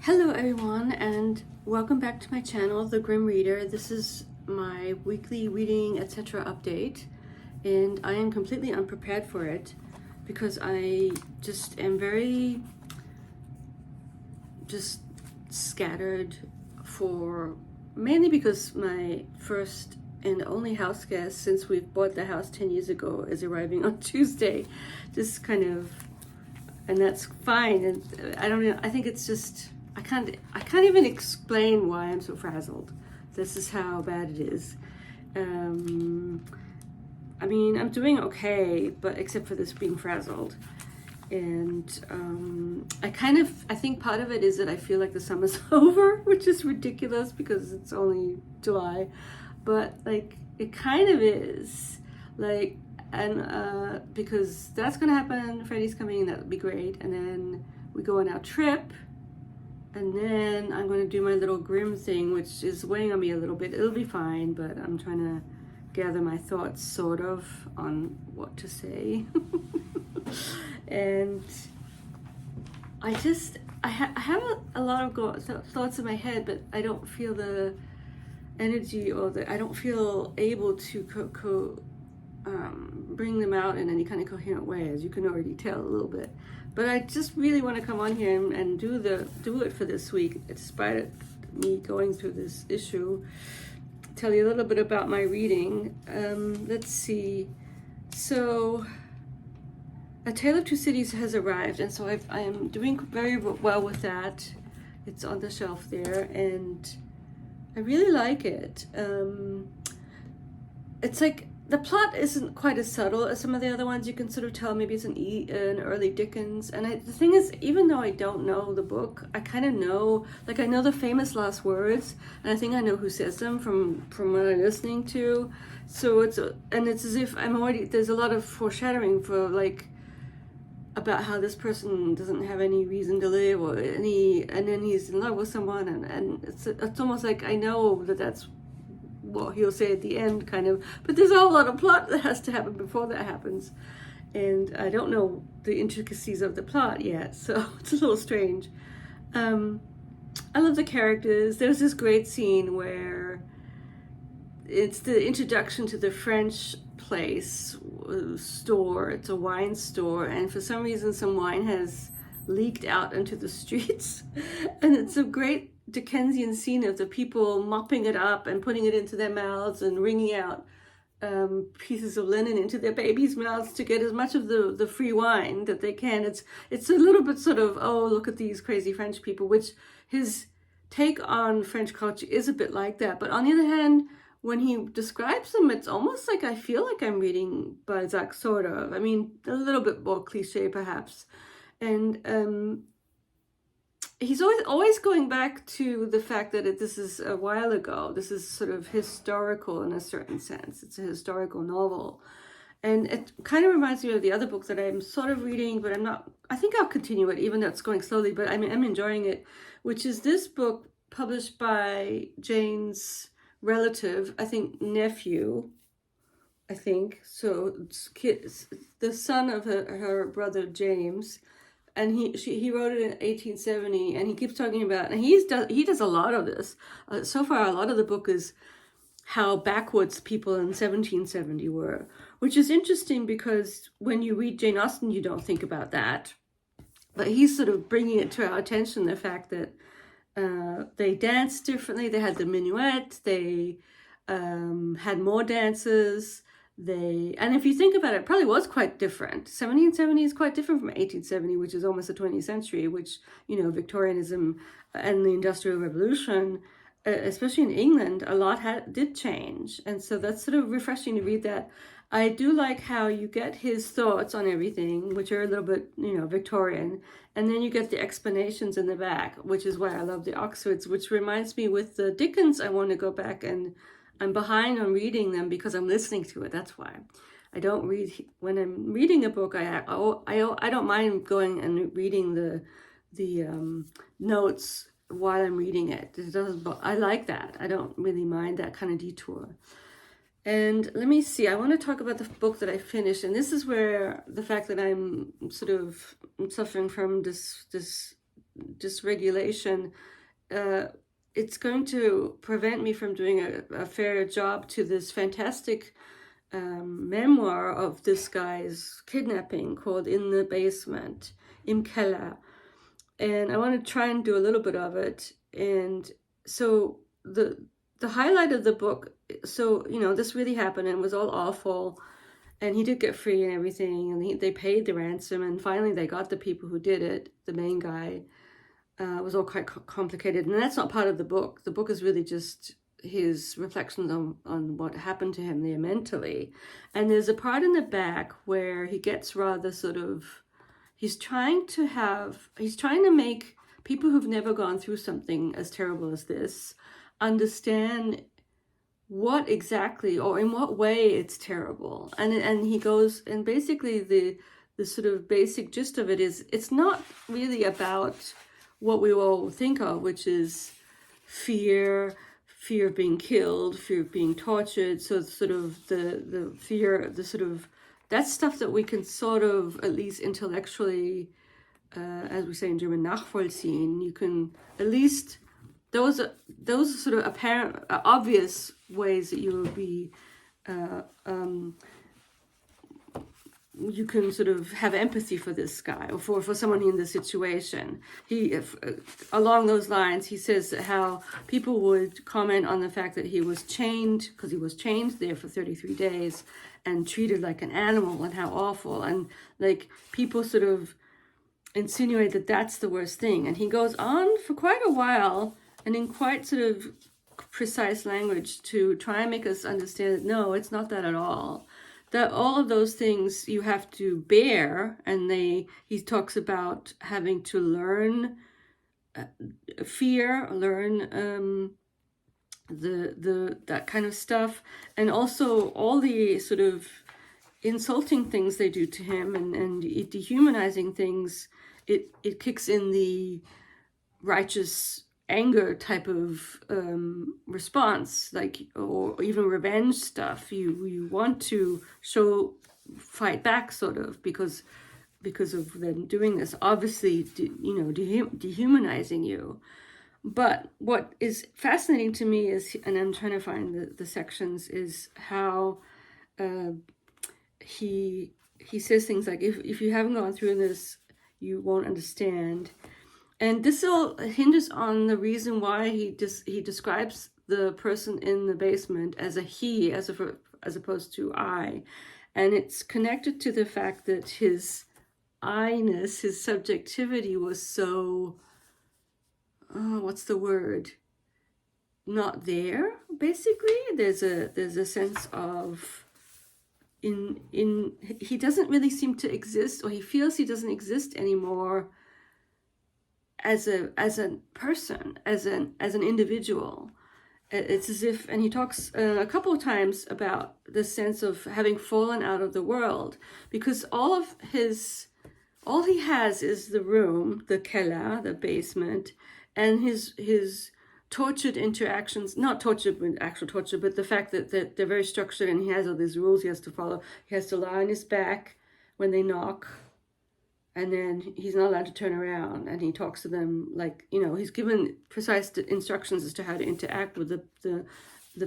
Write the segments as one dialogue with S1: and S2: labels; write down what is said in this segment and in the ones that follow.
S1: Hello everyone, and welcome back to my channel, The Grimm Reader. This is my weekly reading etc. update, and I am completely unprepared for it because I just am very scattered mainly because my first and only house guest since we've bought the house 10 years ago is arriving on Tuesday. And that's fine, and I don't know, I think it's just I can't even explain why I'm so frazzled. This is how bad it is. I mean, I'm doing okay, but except for this being frazzled. And I think part of it is that I feel like the summer's over, which is ridiculous because it's only July. But like, it kind of is. Like, and because that's gonna happen, Freddie's coming, that would be great. And then we go on our trip. And then I'm going to do my little Grimm thing, which is weighing on me a little bit. It'll be fine, but I'm trying to gather my thoughts, sort of, on what to say. And I have a lot of thoughts in my head, but I don't feel the energy I don't feel able to bring them out in any kind of coherent way, as you can already tell a little bit. But I just really want to come on here and do it for this week, despite me going through this issue. Tell you a little bit about my reading. Let's see. So, A Tale of Two Cities has arrived, and so I am doing very well with that. It's on the shelf there, and I really like it. It's like, the plot isn't quite as subtle as some of the other ones. You can sort of tell maybe it's an early Dickens. And the thing is, even though I don't know the book, I kind of know, like I know the famous last words, and I think I know who says them from what I'm listening to. So it's as if there's a lot of foreshadowing for like, about how this person doesn't have any reason to live and then he's in love with someone, and it's almost like I know that's what he'll say at the end, kind of, but there's a whole lot of plot that has to happen before that happens, and I don't know the intricacies of the plot yet, so it's a little strange. I love the characters. There's this great scene where it's the introduction to the French store. It's a wine store, and for some reason some wine has leaked out into the streets, and it's a great Dickensian scene of the people mopping it up and putting it into their mouths and wringing out pieces of linen into their babies' mouths to get as much of the free wine that they can. It's a little bit sort of, oh, look at these crazy French people, which his take on French culture is a bit like that. But on the other hand, when he describes them, it's almost like I feel like I'm reading Balzac, sort of. I mean, a little bit more cliche perhaps. And he's always going back to the fact that this is a while ago. This is sort of historical in a certain sense. It's a historical novel. And it kind of reminds me of the other book that I'm sort of reading, but I think I'll continue it, even though it's going slowly, but I'm enjoying it, which is this book published by Jane's relative, I think nephew, So it's the son of her brother James. And he wrote it in 1870, and he keeps talking about, and he does a lot of this. So far, a lot of the book is how backwoods people in 1770 were, which is interesting because when you read Jane Austen, you don't think about that. But he's sort of bringing it to our attention, the fact that they danced differently. They had the minuet. They had more dances. And if you think about it, probably was quite different. 1770 is quite different from 1870, which is almost the 20th century, which, Victorianism and the Industrial Revolution, especially in England, a lot did change. And so that's sort of refreshing to read that. I do like how you get his thoughts on everything, which are a little bit, Victorian. And then you get the explanations in the back, which is why I love the Oxfords, which reminds me with the Dickens, I want to go back, and I'm behind on reading them because I'm listening to it. That's why I don't read when I'm reading a book. I don't mind going and reading the notes while I'm reading it. I like that. I don't really mind that kind of detour. And let me see. I want to talk about the book that I finished, and this is where the fact that I'm sort of suffering from this dysregulation, it's going to prevent me from doing a fair job to this fantastic memoir of this guy's kidnapping called In the Basement, Im Keller. And I want to try and do a little bit of it. And so the highlight of the book, so, this really happened and it was all awful. And he did get free and everything. And they paid the ransom. And finally they got the people who did it, the main guy. It was all quite complicated. And that's not part of the book. The book is really just his reflections on what happened to him there mentally. And there's a part in the back where he gets rather sort of, he's trying to make people who've never gone through something as terrible as this understand what exactly or in what way it's terrible. And he goes, and basically the sort of basic gist of it is, it's not really about what we all think of, which is fear of being killed, fear of being tortured. So it's sort of the fear, the sort of, that's stuff that we can sort of, at least intellectually, as we say in German, nachvollziehen. You can, at least, those are sort of apparent, obvious ways that you will be, you can sort of have empathy for this guy or for someone in this situation. Along those lines, he says how people would comment on the fact that he was chained, because he was chained there for 33 days and treated like an animal, and how awful. And like people sort of insinuate that that's the worst thing. And he goes on for quite a while and in quite sort of precise language to try and make us understand that no, it's not that at all. That all of those things you have to bear, and he talks about having to learn fear, learn that kind of stuff, and also all the sort of insulting things they do to him and dehumanizing things. It kicks in the righteous anger type of response, like, or even revenge stuff. You want to fight back, sort of, because of them doing this, obviously, dehumanizing you. But what is fascinating to me is, and I'm trying to find the sections, is how he says things like, if you haven't gone through this, you won't understand. And this all hinges on the reason why he describes the person in the basement as a he, as opposed to I. And it's connected to the fact that his I-ness, his subjectivity was so, what's the word? Not there, basically. There's a sense of, he doesn't really seem to exist, or he feels he doesn't exist anymore as a person, as an individual. It's as if, and he talks a couple of times about the sense of having fallen out of the world, because all he has is the room, the Keller, the basement, and his tortured interactions, not tortured with actual torture, but the fact that they're very structured, and he has all these rules he has to follow. He has to lie on his back when they knock, and then he's not allowed to turn around, and he talks to them like, he's given precise instructions as to how to interact with the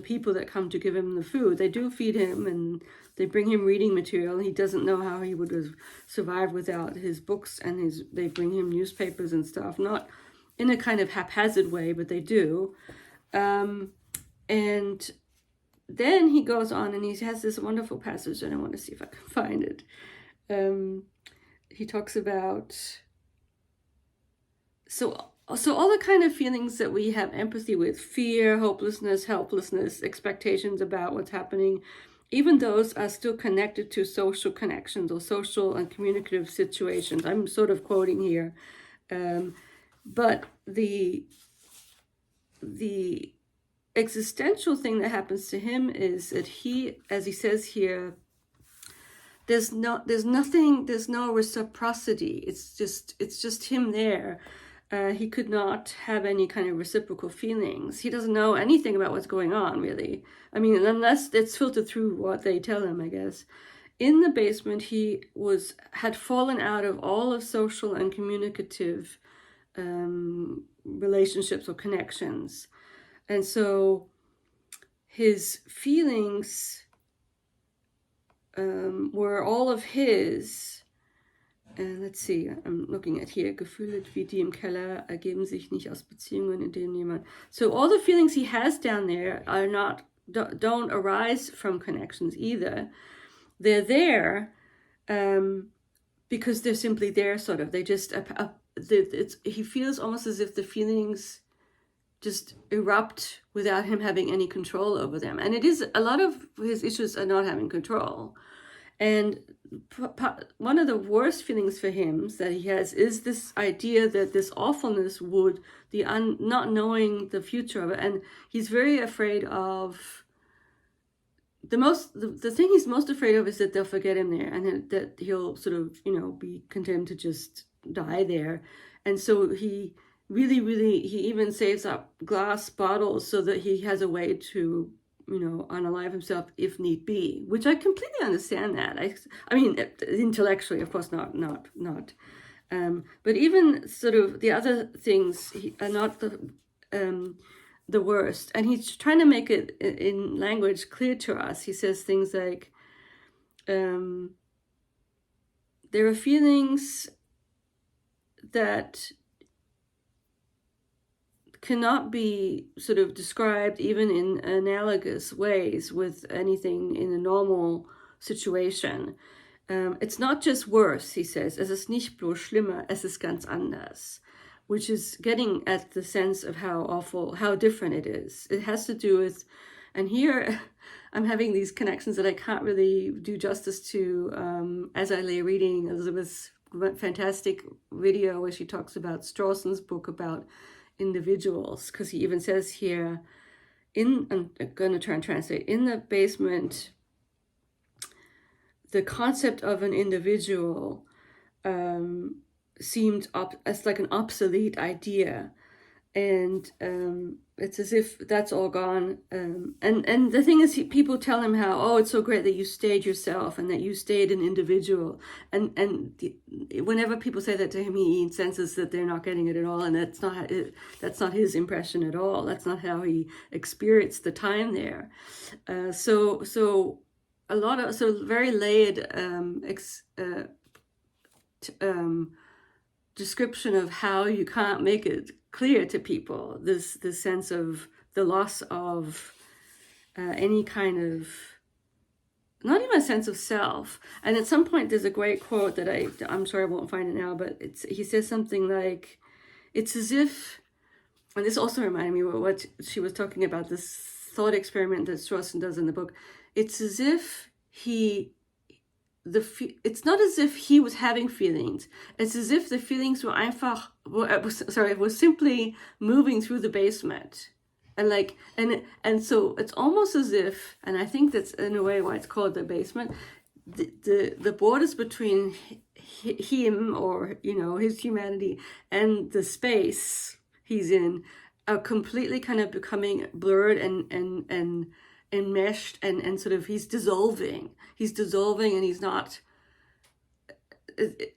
S1: people that come to give him the food. They do feed him, and they bring him reading material. He doesn't know how he would have survived without his books, and they bring him newspapers and stuff, not in a kind of haphazard way, but they do. And then he goes on, and he has this wonderful passage, and I want to see if I can find it. He talks about, so all the kind of feelings that we have empathy with, fear, hopelessness, helplessness, expectations about what's happening, even those are still connected to social connections or social and communicative situations. I'm sort of quoting here. But the existential thing that happens to him is that he, as he says here, there's no reciprocity. It's just him there. He could not have any kind of reciprocal feelings. He doesn't know anything about what's going on, really. I mean, unless it's filtered through what they tell him, I guess. In the basement, he had fallen out of all of social and communicative relationships or connections. And so his feelings were all of his. Let's see, I'm looking at here. Gefühle wie die im Keller ergeben sich nicht aus Beziehungen, in denen jemand. So all the feelings he has down there are not, don't arise from connections either. They're there because they're simply there, sort of. They just, he feels almost as if the feelings just erupt without him having any control over them. And it is, a lot of his issues are not having control. And one of the worst feelings for him that he has is this idea that this awfulness would, not knowing the future of it. And he's very afraid of, the thing he's most afraid of is that they'll forget him there, and that he'll sort of, be condemned to just die there. And so he really, he even saves up glass bottles so that he has a way to, unalive himself if need be, which I completely understand that. I mean, intellectually, of course, not. But even sort of the other things are not the worst. And he's trying to make it in language clear to us. He says things like, there are feelings that cannot be sort of described even in analogous ways with anything in a normal situation. It's not just worse, he says, es ist nicht bloß schlimmer, es ist ganz anders, which is getting at the sense of how awful, how different it is. It has to do with, and here I'm having these connections that I can't really do justice to as I lay reading Elizabeth's fantastic video where she talks about Strawson's book about individuals, because he even says here, I'm going to try and translate, in the basement, the concept of an individual seemed as like an obsolete idea, and it's as if that's all gone. And the thing is, people tell him how, oh, it's so great that you stayed yourself and that you stayed an individual. And whenever people say that to him, he senses that they're not getting it at all, and that's not his impression at all. That's not how he experienced the time there. So a lot of very layered description of how you can't make it clear to people, this sense of the loss of any kind of, not even a sense of self. And at some point there's a great quote that I'm sure I won't find it now, but he says something like, it's as if, and this also reminded me of what she was talking about, this thought experiment that Strawson does in the book. It's as if it's not as if he was having feelings. It's as if the feelings were simply moving through the basement. And so it's almost as if, and I think that's in a way why it's called the basement, the borders between him, or, his humanity, and the space he's in are completely kind of becoming blurred and enmeshed, and sort of he's dissolving, and he's not,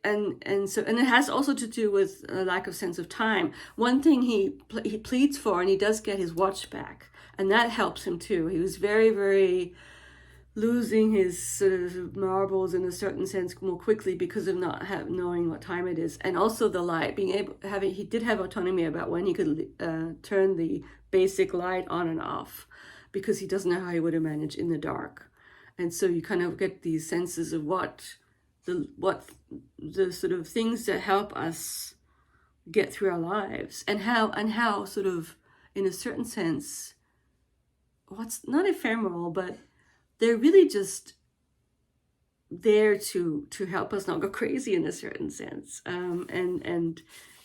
S1: and it has also to do with a lack of sense of time. One thing he pleads for, and he does get his watch back, and that helps him too. He was very, very losing his sort of marbles in a certain sense more quickly because of not knowing what time it is, and also the light, he did have autonomy about when he could turn the basic light on and off, because he doesn't know how he would have managed in the dark. And so you kind of get these senses of what the sort of things that help us get through our lives, and how sort of, in a certain sense, what's not ephemeral, but they're really just there to help us not go crazy in a certain sense, and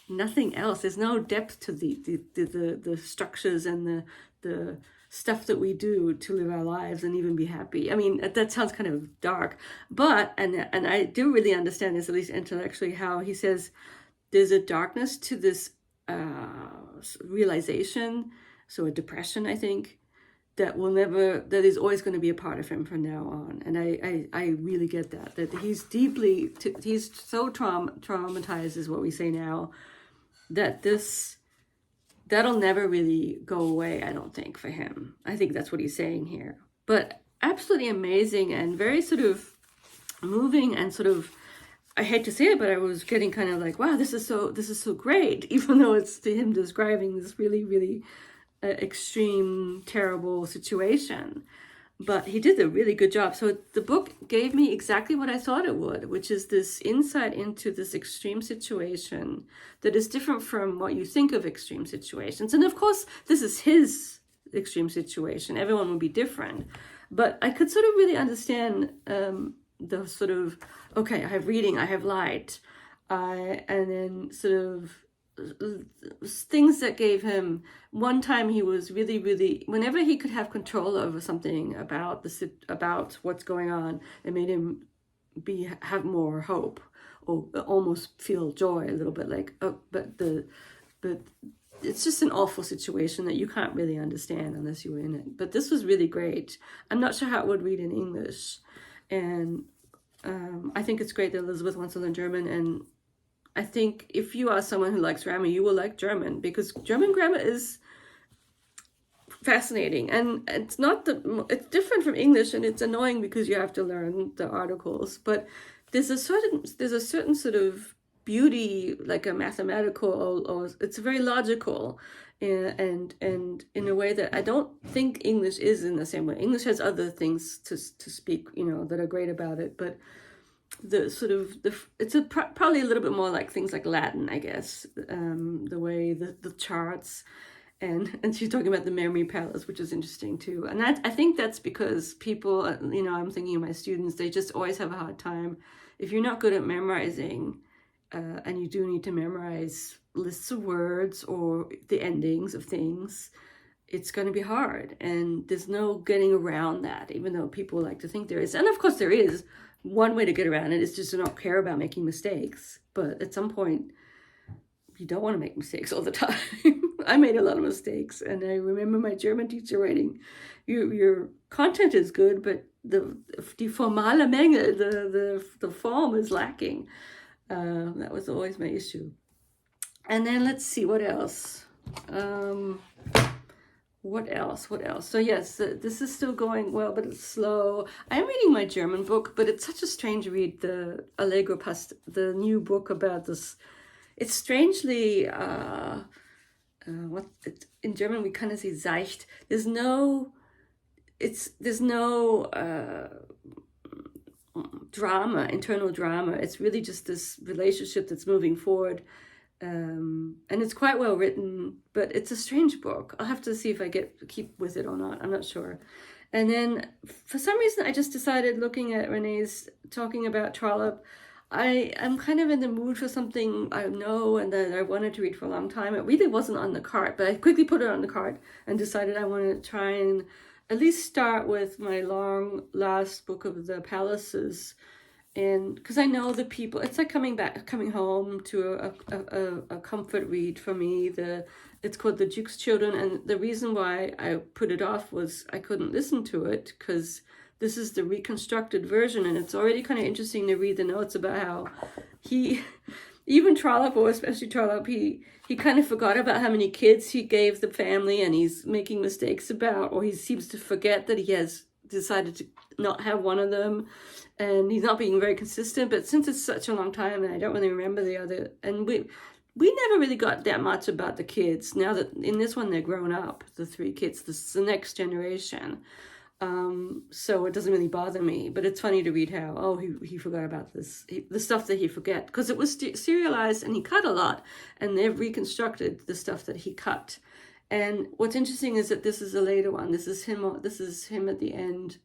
S1: nothing else. There's no depth to the structures and the stuff that we do to live our lives and even be happy. I mean, that sounds kind of dark, but and I do really understand this, at least intellectually, how he says there's a darkness to this realization, so a depression, I think, that is always going to be a part of him from now on. And I really get that he's so traumatized, is what we say now, that that'll never really go away, I don't think, for him. I think that's what he's saying here. But absolutely amazing and very sort of moving and sort of, I hate to say it, but I was getting kind of like, wow, this is so great, even though it's to him describing this really, really extreme, terrible situation. But he did a really good job. So the book gave me exactly what I thought it would, which is this insight into this extreme situation that is different from what you think of extreme situations. And of course, this is his extreme situation. Everyone will be different. But I could sort of really understand the sort of, okay, I have reading, I have light, and then sort of things that gave him. One time he was really, really, whenever he could have control over something about about what's going on, it made him have more hope, or almost feel joy a little bit, like, oh, but it's just an awful situation that you can't really understand unless you're in it. But this was really great. I'm not sure how it would read in English, and I think it's great that Elizabeth wants to learn German. And I think if you are someone who likes grammar, you will like German, because German grammar is fascinating, and it's different from English, and it's annoying because you have to learn the articles. But there's a certain sort of beauty, like a mathematical, or it's very logical, and in a way that I don't think English is in the same way. English has other things to speak, that are great about it, but the sort of it's probably a little bit more like things like Latin, I guess, the way the charts, and she's talking about the memory palace, which is interesting too. And I think that's because people, I'm thinking of my students, they just always have a hard time if you're not good at memorizing, and you do need to memorize lists of words or the endings of things. It's going to be hard, and there's no getting around that, even though people like to think there is. And of course there is. One way to get around it is just to not care about making mistakes. But at some point, you don't want to make mistakes all the time. I made a lot of mistakes, and I remember my German teacher writing, your content is good, but die formale Menge, the form is lacking. That was always my issue. And then let's see, what else? What else? So yes, this is still going well, but it's slow. I'm reading my German book, but it's such a strange read, the Allegro Past, the new book about this. It's strangely, in German we kind of say seicht. There's no drama, internal drama. It's really just this relationship that's moving forward. And it's quite well written, but it's a strange book. I'll have to see if I keep with it or not. I'm not sure. And then for some reason, I just decided, looking at Renee's talking about Trollope, I'm kind of in the mood for something I know and that I wanted to read for a long time. It really wasn't on the cart, but I quickly put it on the cart and decided I wanted to try and at least start with my last book of the Palaces. And because I know the people, it's like coming home to a comfort read for me. It's called The Duke's Children, and the reason why I put it off was I couldn't listen to it, because this is the reconstructed version, and it's already kind of interesting to read the notes about how even Trollope, or especially Trollope, he kind of forgot about how many kids he gave the family, and he's making mistakes about, or he seems to forget that he has decided to not have one of them, and he's not being very consistent. But since it's such a long time, and I don't really remember the other, and we never really got that much about the kids. Now that in this one they're grown up, the three kids, this is the next generation, so it doesn't really bother me. But it's funny to read how he forgot about this, the stuff that he forget, because it was serialized and he cut a lot, and they've reconstructed the stuff that he cut. And what's interesting is that this is a later one. This is him at the end.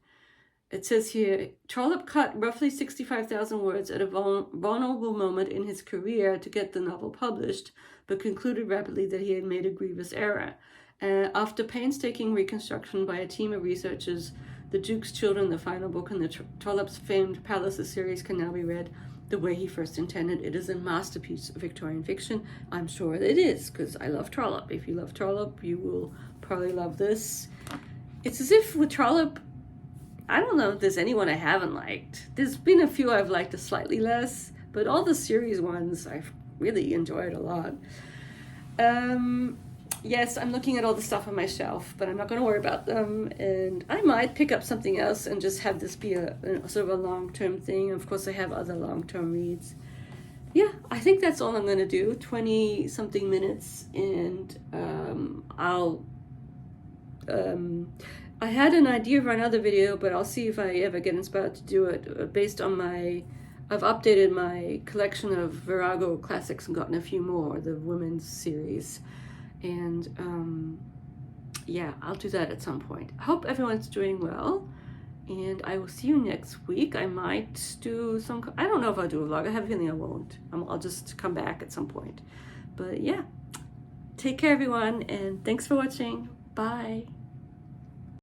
S1: It says here, Trollope cut roughly 65,000 words at a vulnerable moment in his career to get the novel published, but concluded rapidly that he had made a grievous error. After painstaking reconstruction by a team of researchers, The Duke's Children, the final book in the Trollope's famed Palaces series, can now be read the way he first intended. It is a masterpiece of Victorian fiction. I'm sure it is, because I love Trollope. If you love Trollope, you will probably love this. It's as if with Trollope, I don't know if there's anyone I haven't liked. There's been a few I've liked slightly less, but all the series ones I've really enjoyed a lot. Yes, I'm looking at all the stuff on my shelf, but I'm not going to worry about them. And I might pick up something else and just have this be a sort of a long-term thing. Of course, I have other long-term reads. Yeah, I think that's all I'm going to do. 20-something minutes, and I had an idea for another video, but I'll see if I ever get inspired to do it based on I've updated my collection of Virago classics and gotten a few more, the women's series. And yeah, I'll do that at some point. I hope everyone's doing well, and I will see you next week. I might do I don't know if I'll do a vlog. I have a feeling I won't. I'll just come back at some point. But yeah, take care everyone, and thanks for watching. Bye.